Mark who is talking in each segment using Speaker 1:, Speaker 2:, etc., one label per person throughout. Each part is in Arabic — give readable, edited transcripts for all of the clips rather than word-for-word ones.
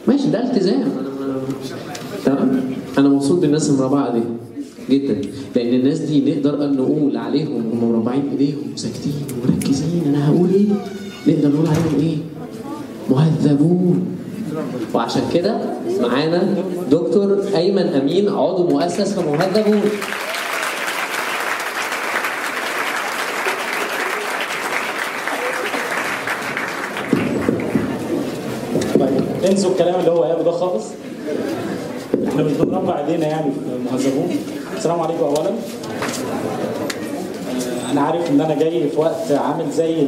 Speaker 1: ماشي، ده التزام. تمام. انا مبسوط بالناس المربعه دي جدا، لان الناس دي نقدر ان نقول عليهم هم مربعين ايديهم ساكتين ومركزين. انا هقول ايه؟ نقدر نقول عليهم ايه؟ مهذبون. وعشان كده معانا دكتور ايمن امين، عضو مؤسس في مهذبون.
Speaker 2: طيب انسوا الكلام اللي هو قاله ده خالص. احنا مش بنربع ايدينا يعني في مهذبون. السلام عليكم اولا. انا عارف ان انا جاي في وقت عامل زي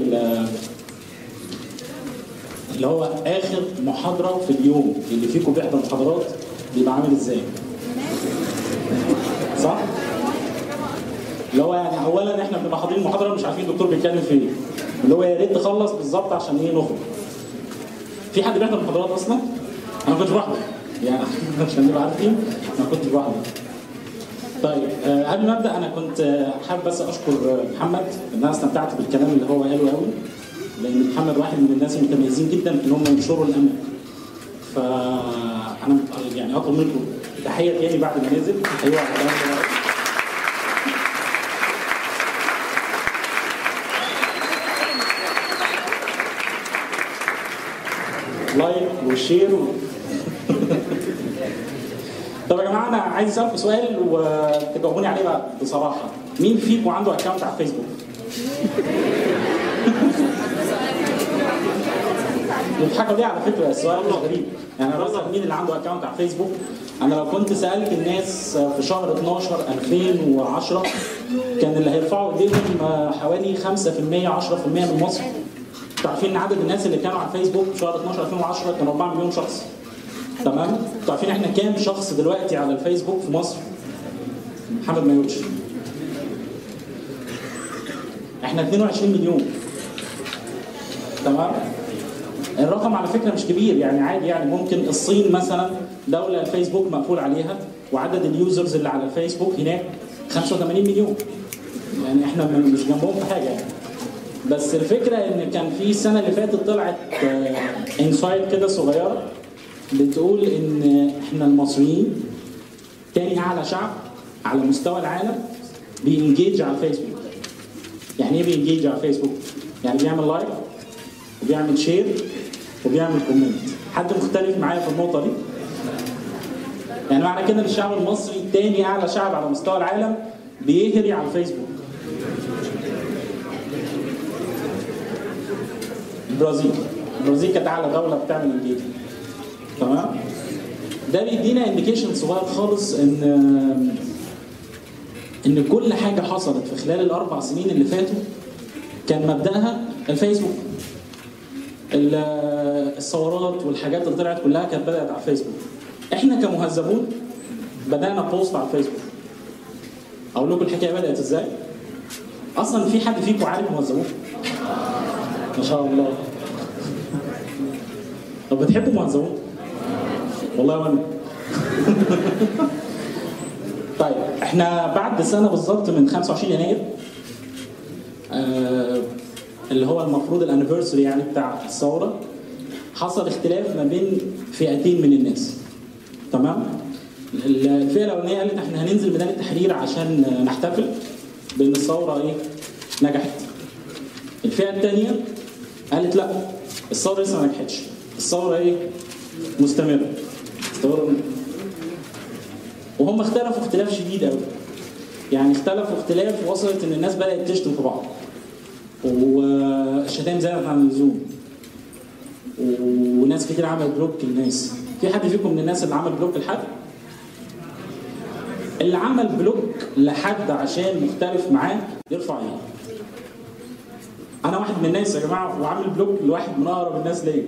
Speaker 2: اللي هو اخر محاضره في اليوم. اللي فيكم بيحضر محاضرات بيبقى عامل ازاي؟ صح؟ اللي هو يعني اولا احنا بنبقى حاضرين المحاضره مش عارفين الدكتور بيتكلم في ايه. اللي هو يا ريت تخلص بالظبط عشان ايه نخرج. في حد بيحضر محاضرات اصلا؟ انا كنت بحضر يعني عشان نبقى عارفين انا كنت بحضر. طيب قبل ما ابدا انا كنت حابب بس اشكر محمد ان انا استمتعت بالكلام اللي هو قاله قوي، لان محمد واحد من الناس المتميزين جدا في ان هم ينشروا الامل. فانا يعني اطلب منكم تحيه تاني بعد ما نزل. ايوه لايك وشير طب يا جماعه انا عايز اسالكم سؤال وتجاوبوني عليه بقى بصراحه. مين فيكم عنده اكونت على فيسبوك؟ بيضحكوا ليه على فكره؟ السؤال مش غريب يعني. انا بسال مين اللي عنده اكونت على فيسبوك. انا لو كنت سالت الناس في شهر 12 2010 كان اللي هيرفعوا ايديهم حوالي 5% 10% من مصر. انتوا عارفين ان عدد الناس اللي كانوا على فيسبوك في شهر 12 2010 كانوا 4 مليون شخص. تمام؟ انتوا عارفين احنا كام شخص دلوقتي على الفيسبوك في مصر؟ محمد ما يقولش. احنا 22 مليون. تمام؟ الرقم على فكره مش كبير يعني، عادي يعني. ممكن الصين مثلا دوله الفيسبوك مقفول عليها وعدد اليوزرز اللي على الفيسبوك هناك 85 مليون. يعني احنا مش جنبهم في حاجه يعني. بس الفكره ان كان في السنه اللي فاتت طلعت انسايد كده صغيره بتقول ان احنا المصريين تاني اعلى شعب على مستوى العالم بينجيج على الفيسبوك. يعني ايه بينجيج على الفيسبوك؟ يعني بيعمل لايك وبيعمل شير وبيعمل كومنت. حد مختلف معايا في النقطه دي؟ يعني معنى كده ان الشعب المصري تاني اعلى شعب على مستوى العالم بيهري على الفيسبوك. البرازيل كانت اعلى دوله بتعمل انجيج. تمام؟ ده بيدينا انديكيشن صغير خالص ان كل حاجه حصلت في خلال ال4 سنين اللي فاتوا كان مبداها الفيسبوك. الثورات والحاجات اللي طلعت كلها كانت بدات على الفيسبوك. احنا كمهذبون بدانا بوست على الفيسبوك. اقول لكم الحكايه بدات ازاي؟ اصلا في حد فيكم عارف مهذبون؟ ما شاء الله. طب بتحبوا مهذبون؟ والله وانا. طيب احنا بعد سنه بالظبط من 25 يناير اللي هو المفروض الانيفرساري يعني بتاع الثوره، حصل اختلاف ما بين فئتين من الناس. تمام؟ الفئه الاولانيه قالت احنا هننزل ميدان التحرير عشان نحتفل بان الثوره ايه؟ نجحت. الفئه الثانيه قالت لا، الثوره لسه ما نجحتش، الثوره ايه؟ مستمره. وهم اختلفوا اختلاف شديد قوي. يعني اختلفوا اختلاف وصلت ان الناس بدات تشتم في بعض. والشتائم زادت عن اللزوم. وناس كتير عملت بلوك للناس. في حد فيكم من الناس اللي عمل بلوك لحد؟ اللي عمل بلوك لحد عشان مختلف معاه يرفع ايده. انا واحد من الناس يا جماعه وعامل بلوك لواحد من اقرب الناس ليا.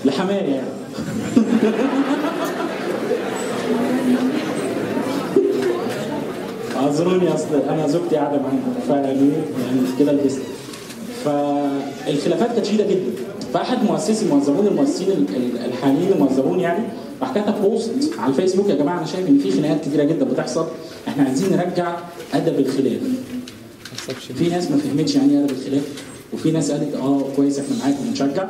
Speaker 2: لحماية يعني. اعذروني اصل انا زوجتي قاعده معايا يعني كده لبست. فالخلافات كانت شديده جدا. فاحد مؤسسي المهذبون المؤسسين الحاليين المهذبون يعني راح كتب بوست على الفيسبوك: يا جماعه انا شايف ان في خناقات كتيره جدا بتحصل، احنا عايزين نرجع ادب الخلاف. في ناس ما فهمتش يعني ايه ادب الخلاف، وفي ناس قالت كويس احنا معاك ونشجع،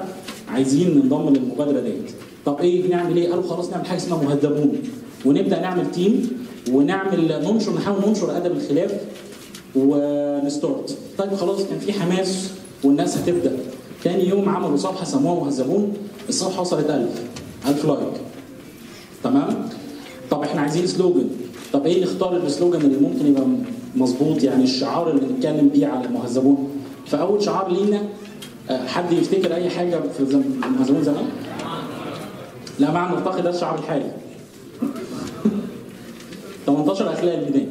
Speaker 2: عايزين ننضم للمبادره ديت. طب ايه نعمل ايه؟ قالوا خلاص نعمل حاجه اسمها مهذبون، ونبدا نعمل تيم ونعمل نحاول ننشر ادب الخلاف ونستارت. طيب خلاص كان في حماس والناس هتبدا. تاني يوم عملوا صفحه سموها مهذبون، الصفحه وصلت 1000 لايك. تمام؟ طب احنا عايزين سلوجن، طب ايه نختار السلوجن اللي ممكن يبقى مظبوط، يعني الشعار اللي نتكلم بيه على المهذبون. فاول شعار لينا حد يفتكر اي حاجه في المهذبون زمان؟ لا معنى نرتقي، ده الشعار الحالي. 18 اخلاق الميدان.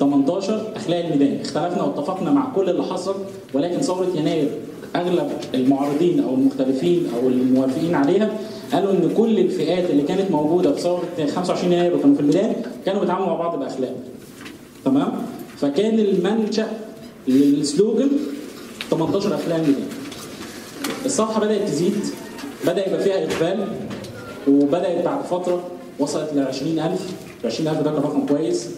Speaker 2: 18 اخلاق الميدان، اختلفنا واتفقنا مع كل اللي حصل، ولكن ثوره يناير اغلب المعارضين او المختلفين او الموافقين عليها قالوا ان كل الفئات اللي كانت موجوده في ثوره 25 يناير وكانوا في الميدان كانوا بيتعاملوا مع بعض باخلاق. تمام؟ فكان المنشا للسلوجن 18 اخلاق الميدان. الصفحه بدات تزيد، بدا يبقى فيها اقبال، وبدات بعد فتره وصلت ل 20000. 20000 ده كان رقم كويس.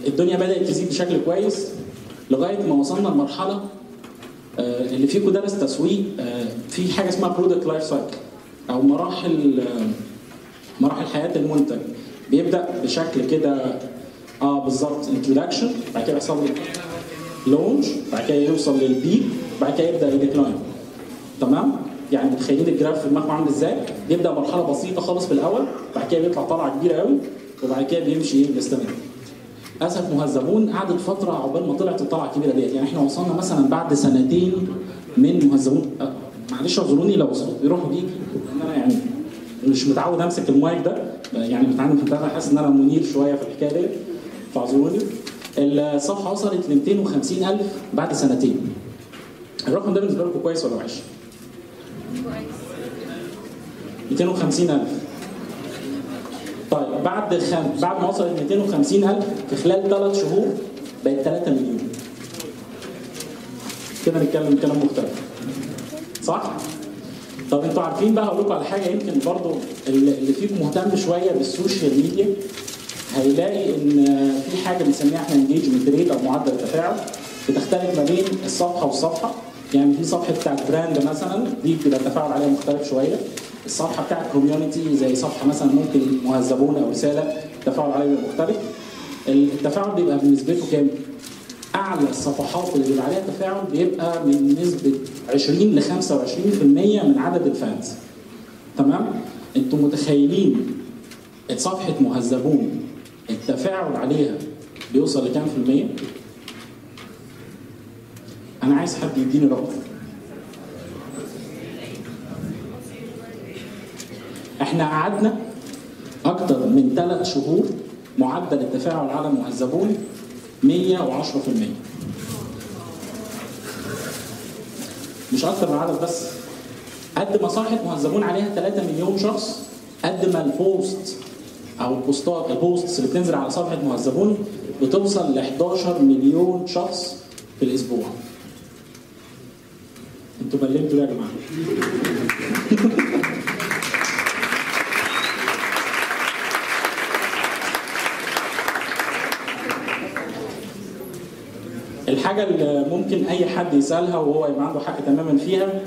Speaker 2: الدنيا بدات تزيد بشكل كويس لغايه ما وصلنا لمرحله اللي فيكم درس تسويق، في حاجه اسمها برودكت لايف سايكل او مراحل حياه المنتج. بيبدا بشكل كده بالظبط انتروداكشن، بعد كده يحصل له لونش، بعد كده يوصل للبيك، بعد كده يبدا يديكلاين. تمام؟ يعني متخيلين الجراف في دماغكم عامل ازاي؟ بيبدا مرحله بسيطه خالص في الاول، بعد كده بيطلع طلعه كبيره قوي، وبعد كده بيمشي بيستمر. اسف مهذبون قعدت فتره عقبال ما طلعت الطلعه الكبيره ديت، يعني احنا وصلنا مثلا بعد سنتين من مهذبون. معلش اعذروني لو بيروحوا بيجي، لان انا يعني مش متعود امسك المايك ده، يعني متعود في انا حاسس ان انا منير شويه في الحكايه ديت، فاعذروني. الصفحه وصلت ل 250,000 بعد سنتين. الرقم ده بالنسبه لكم كويس ولا وحش؟ 250,000. طيب بعد ما وصلت 250,000 في خلال 3 شهور بقت 3 مليون. كده نتكلم كلام مختلف. صح؟ طب انتوا عارفين بقى، هقول لكم على حاجه يمكن برضو اللي فيكم مهتم شويه بالسوشيال ميديا هيلاقي ان في حاجه بنسميها احنا انجيجمنت ريت او معدل التفاعل، بتختلف ما بين الصفحه والصفحه. يعني في صفحه بتاعت براند مثلا دي بيبقى التفاعل عليها مختلف شويه. الصفحه بتاعت كوميونتي زي صفحه مثلا ممكن مهذبون او رساله التفاعل عليها بيبقى مختلف. التفاعل بيبقى بنسبته كام؟ اعلى الصفحات اللي بيبقى عليها تفاعل بيبقى من نسبه 20 ل 25% من عدد الفانز. تمام؟ انتم متخيلين صفحه مهذبون التفاعل عليها بيوصل لكام في المية؟ انا عايز حد يديني رقم. احنا قعدنا اكتر من 3 شهور معدل التفاعل على مهذبون 110%. مش اكتر من عدد بس. قد ما صفحه مهذبون عليها 3 مليون شخص، قد ما البوست او البوستس اللي بتنزل على صفحه مهذبون بتوصل ل 11 مليون شخص في الاسبوع. انتوا بلمتوا يا جماعه. الحاجه اللي ممكن اي حد يسالها وهو يبقى عنده حق تماما فيها،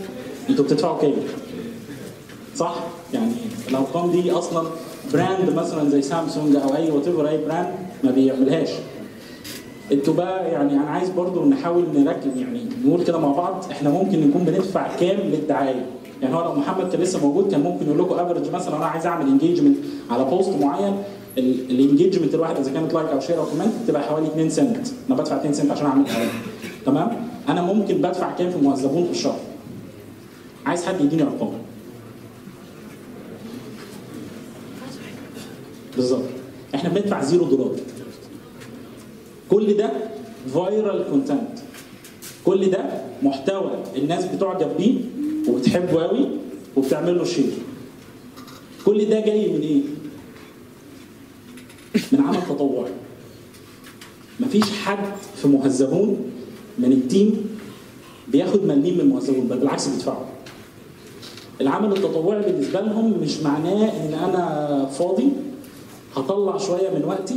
Speaker 2: انتوا بتدفعوا كام؟ صح؟ يعني الارقام دي اصلا براند مثلا زي سامسونج او اي اي براند ما بيعملهاش. انتوا بقى يعني انا عايز برضو نحاول نركز، يعني نقول كده مع بعض احنا ممكن نكون بندفع كام للدعايه. يعني هو لو محمد كان لسه موجود كان ممكن يقول لكم افرج مثلا انا عايز اعمل انجيجمنت على بوست معين، الانجيجمنت الواحد اذا كانت لايك او شير او كومنت بتبقى حوالي 2 سنت، انا بدفع 2 سنت عشان اعمل اعلان. تمام؟ انا ممكن بدفع كام في مهذبون في الشهر؟ عايز حد يديني ارقام. بالظبط. احنا بندفع $0. كل ده فايرال كونتنت. كل ده محتوى الناس بتعجب بيه وبتحبه قوي وبتعمل له شير. كل ده جاي من ايه؟ من عمل تطوعي. مفيش حد في مهذبون من التيم بياخد مليم من مهذبون، بل بالعكس بيدفعوا. العمل التطوعي بالنسبه لهم مش معناه ان انا فاضي هطلع شويه من وقتي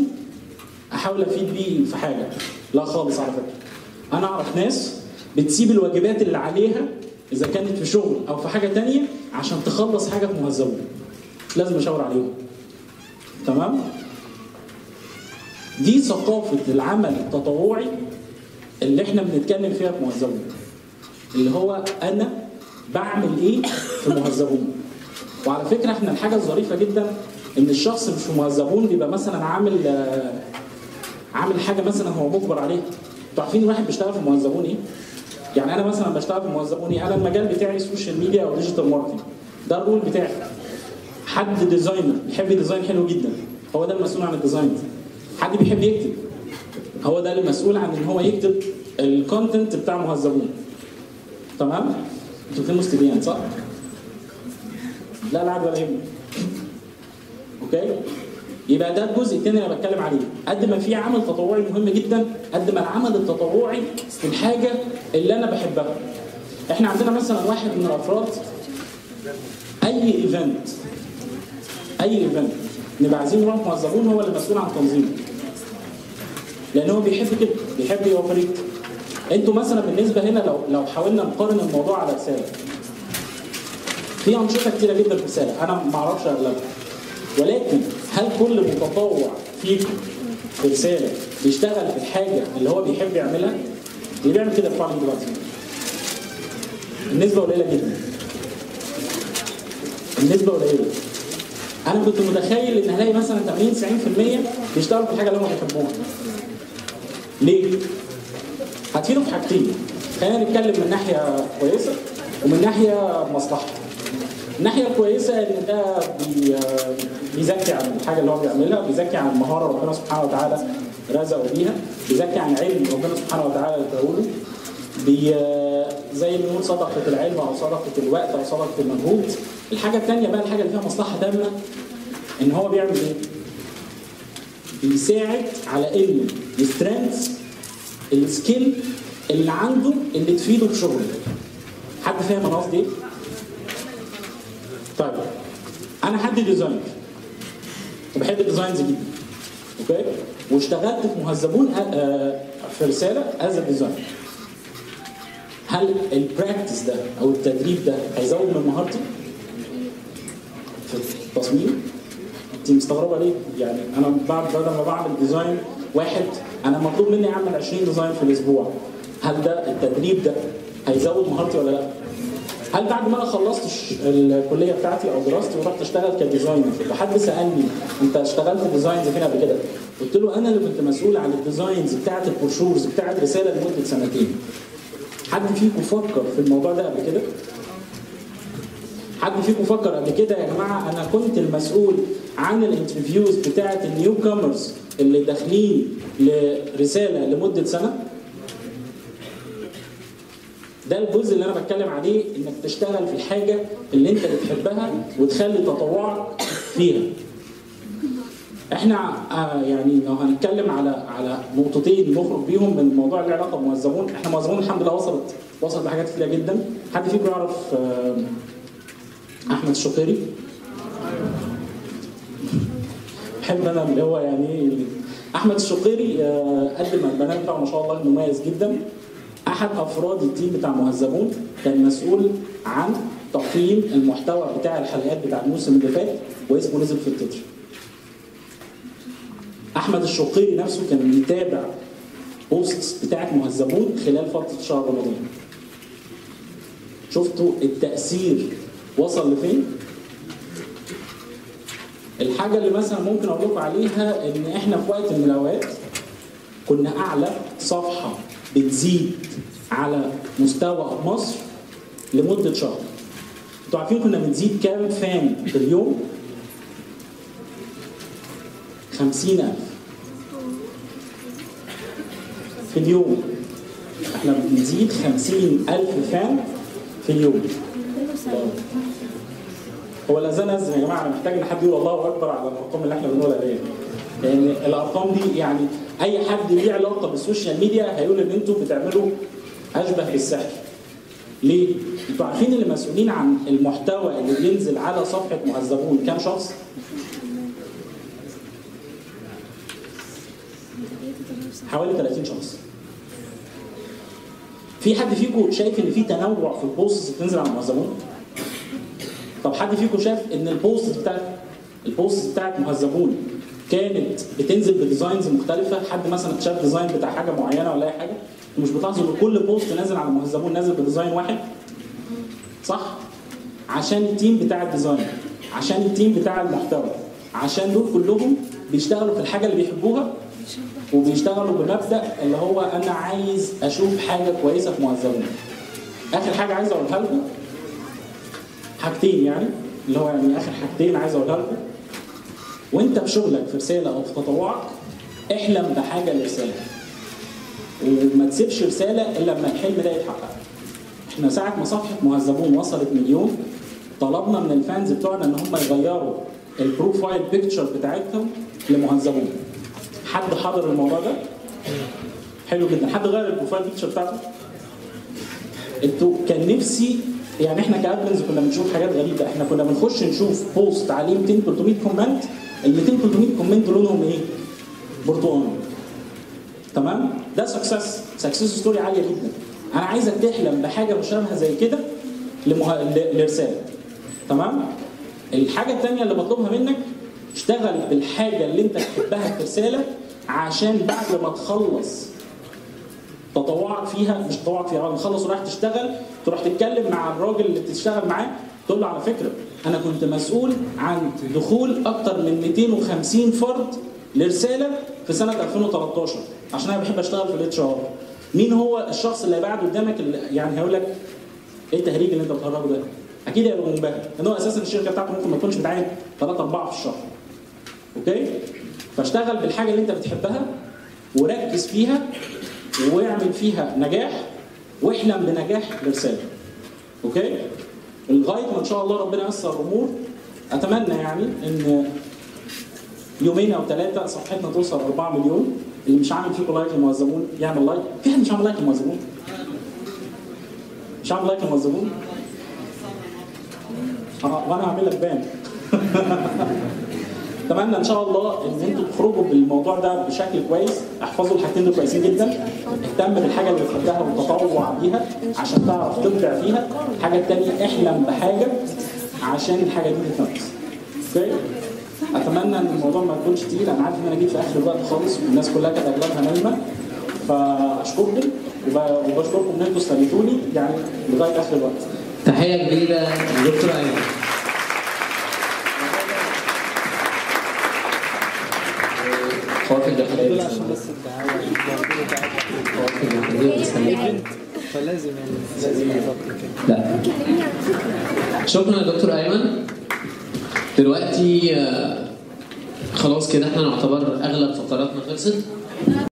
Speaker 2: احاول افيد بيه في حاجه. لا خالص على فكره. انا اعرف ناس بتسيب الواجبات اللي عليها اذا كانت في شغل او في حاجه ثانيه عشان تخلص حاجه في مهذبون، لازم اشاور عليهم. تمام؟ دي ثقافه العمل التطوعي اللي احنا بنتكلم فيها في مهذبون، اللي هو انا بعمل ايه في مهذبون. وعلى فكره احنا الحاجه الظريفه جدا ان الشخص مش في مهذبون بيبقى مثلا عامل حاجه مثلا هو مجبر عليها. انتوا عارفين الواحد بيشتغل في مهذبون ايه؟ يعني انا مثلا بشتغل في مهذبون ايه؟ انا المجال بتاعي سوشيال ميديا او ديجيتال ماركتنج، ده الرول بتاعي. حد ديزاينر بيحب ديزاين حلو جدا، هو ده المسؤول عن الديزاين. حد بيحب يكتب، هو ده المسؤول عن ان هو يكتب الكونتنت بتاع مهذبون. تمام؟ انتوا فين مستبيان صح؟ لا عاد ولا يهمك. اوكي؟ يبقى ده الجزء الثاني اللي انا بتكلم عليه. قد ما في عمل تطوعي مهم جدا، قد ما العمل التطوعي في الحاجه اللي انا بحبها. احنا عندنا مثلا واحد من الافراد اي ايفنت نبقى عايزين نروح مهذبون هو اللي مسؤول عن تنظيمه. لان هو بيحب كده، بيحب يوفر. انتوا مثلا بالنسبه هنا لو حاولنا نقارن الموضوع على رساله، في انشطه كتيره جدا في رساله انا ما اعرفش اغلبها، ولكن هل كل متطوع فيكم في رساله بيشتغل في الحاجه اللي هو بيحب يعملها؟ اللي بيعمل كده ارفع لي دلوقتي. النسبه قليله جدا. النسبه قليله. انا كنت متخيل ان هلاقي مثلا 80-90% بيشتغلوا في الحاجه اللي هم بيحبوها. ليه؟ هتفيدوا في حاجتين. خلينا نتكلم من ناحيه كويسه ومن ناحيه مصلحه. الناحيه الكويسه ان ده بيزكي عن الحاجه اللي هو بيعملها، بيزكي عن مهاره ربنا سبحانه وتعالى رزقه بيها، بيزكي عن علم ربنا سبحانه وتعالى اداهوله، زي ما بنقول صدقه العلم او صدقه الوقت او صدقه المجهود. الحاجه الثانيه بقى الحاجه اللي فيها مصلحه تامه، ان هو بيعمل ايه؟ بيساعد على انه يسترنث السكيل اللي عنده اللي تفيده في شغله. حد فاهم انا قصدي ايه؟ طيب انا حد ديزاينر وبحب الديزاينز جدا، اوكي؟ واشتغلت في مهذبون في رساله از ديزاينر. هل البراكتس ده او التدريب ده هيزود من مهارتي في التصميم؟ انت مستغربه ليه؟ يعني انا بدل ما بعمل ديزاين واحد انا مطلوب مني اعمل 20 ديزاين في الاسبوع. هل ده التدريب ده هيزود مهارتي ولا لا؟ هل بعد ما انا خلصت الكليه بتاعتي او دراستي ورحت اشتغل كديزاينر وحد سالني انت اشتغلت ديزاينز فين قبل كده؟ قلت له انا اللي كنت مسؤول عن الديزاينز بتاعت البروشورز بتاعت رساله لمده 2 سنين. حد فيكم فكر في الموضوع ده قبل كده؟ حد فيكم فكر قبل كده يا جماعه انا كنت المسؤول عن الانترفيوز بتاعت النيو كامرز اللي داخلين لرساله لمده سنه؟ ده الجزء اللي انا بتكلم عليه، انك تشتغل في الحاجه اللي انت بتحبها وتخلي تطوعك فيها. احنا يعني لو هنتكلم على نقطتين نخرج بيهم من موضوع اللي علاقه بمهذبون، احنا مهذبون الحمد لله وصلت لحاجات كتيره جدا. حد فيكم يعرف احمد الشقيري؟ بحب انا اللي هو يعني احمد الشقيري قدم البرنامج بتاعه ما شاء الله مميز جدا. احد افراد التيم بتاع مهذبون كان مسؤول عن تقييم المحتوى بتاع الحلقات بتاع الموسم اللي فات واسمه نزل في التتر. احمد الشقيري نفسه كان بيتابع بوستس بتاعت مهذبون خلال فتره شهر رمضان. شفتوا التاثير وصل لفين؟ الحاجه اللي مثلا ممكن اقول لكم عليها ان احنا في وقت من الاوقات كنا اعلى صفحه بتزيد على مستوى مصر لمده شهر. انتوا عارفين كنا بنزيد كام فان في اليوم؟ 50,000 في اليوم. احنا بنزيد 50,000 فان في اليوم. هو الاذان اذن يا جماعه، انا محتاج ان حد يقول الله اكبر على الارقام اللي احنا بنقولها دي. لان الارقام دي يعني اي حد ليه علاقه بالسوشيال ميديا هيقول ان انتوا بتعملوا اشبه بالسحر. ليه؟ انتوا عارفين اللي مسؤولين عن المحتوى اللي بينزل على صفحه مهذبون كام شخص؟ حوالي 30 شخص. في حد فيكم شايف ان في تنوع في البوستس اللي بتنزل على المهذبون؟ طب حد فيكم شاف ان البوست بتاعت مهذبون كانت بتنزل بديزاينز مختلفه؟ حد مثلا شاف ديزاين بتاع حاجه معينه ولا اي حاجه؟ مش بتلاحظوا ان كل بوست نازل على مهذبون نازل بديزاين واحد؟ صح؟ عشان التيم بتاع الديزاين، عشان التيم بتاع المحتوى، عشان دول كلهم بيشتغلوا في الحاجه اللي بيحبوها، وبيشتغلوا بمبدا اللي هو انا عايز اشوف حاجه كويسه في مهذبون. اخر حاجه عايز اقولها لكم حاجتين، يعني اللي هو يعني اخر حاجتين عايز اقولها لكم. وانت في شغلك في رساله او في تطوعك احلم بحاجه لرساله، وما تسيبش رساله الا لما الحلم ده يتحقق. احنا ساعه ما صفحه مهذبون وصلت 1,000,000 طلبنا من الفانز بتوعنا ان هم يغيروا البروفايل بيكتشر بتاعتهم لمهذبون. حد حضر الموضوع ده؟ حلو جدا. حد غير البروفايل بيكتشر بتاعته؟ انتوا كان نفسي، يعني احنا كادمنز كنا بنشوف حاجات غريبه. احنا كنا بنخش نشوف بوست عليه 200 300 كومنت، ال 200 300 كومنت لونهم ايه؟ برتقاني. تمام؟ ده سكسس ستوري عاليه جدا. انا عايزك تحلم بحاجه مشابهه زي كده لرساله. تمام؟ الحاجه الثانيه اللي بطلبها منك، اشتغل بالحاجه اللي انت تحبها في رساله، عشان بعد ما تخلص تطوعك فيها، مش تطوعك فيها، بعد ما تخلص ورايح تشتغل تروح تتكلم مع الراجل اللي بتشتغل معاه تقول له على فكره انا كنت مسؤول عن دخول اكتر من 250 فرد لرساله في سنه 2013 عشان انا بحب اشتغل في الاتش ار. مين هو الشخص اللي قاعد قدامك اللي يعني هيقول لك ايه التهريج اللي انت بتهرجه ده؟ اكيد هيبقى منبهر، لان هو اساسا الشركه بتاعته ممكن ما تكونش بتعين 3 4 في الشهر. اوكي؟ فاشتغل بالحاجه اللي انت بتحبها وركز فيها واعمل فيها نجاح، واحلم بنجاح لرساله. اوكي؟ لغايه ما ان شاء الله ربنا ييسر الامور. اتمنى يعني ان يومين او 3 صفحتنا توصل 4 مليون. اللي مش عامل فيكم لايك للمهذبون يعمل لايك. في حد مش عامل لايك للمهذبون؟ مش عامل لايك للمهذبون؟ وانا هعمل لك بان. اتمنى ان شاء الله ان انتوا تخرجوا بالموضوع ده بشكل كويس. احفظوا الحاجتين دول كويسين جدا. اهتم بالحاجه اللي بتحبها وتطوع بيها عشان تعرف تبدع فيها. الحاجه الثانيه احلم بحاجه عشان الحاجه دي تتنفذ. اوكي؟ اتمنى ان الموضوع ما يكونش تقيل. انا عارف ان انا جيت في اخر الوقت خالص والناس كلها كانت اغلبها نايمه. فاشكركم وبشكركم ان انتوا استنيتوني يعني لغايه اخر الوقت.
Speaker 1: تحيه كبيره للدكتور ايمن. خواتم الداخليه عشان بس الدعايه فلازم لا. شكرا يا دكتور ايمن. دلوقتي خلاص كده احنا نعتبر اغلب فقراتنا خلصت.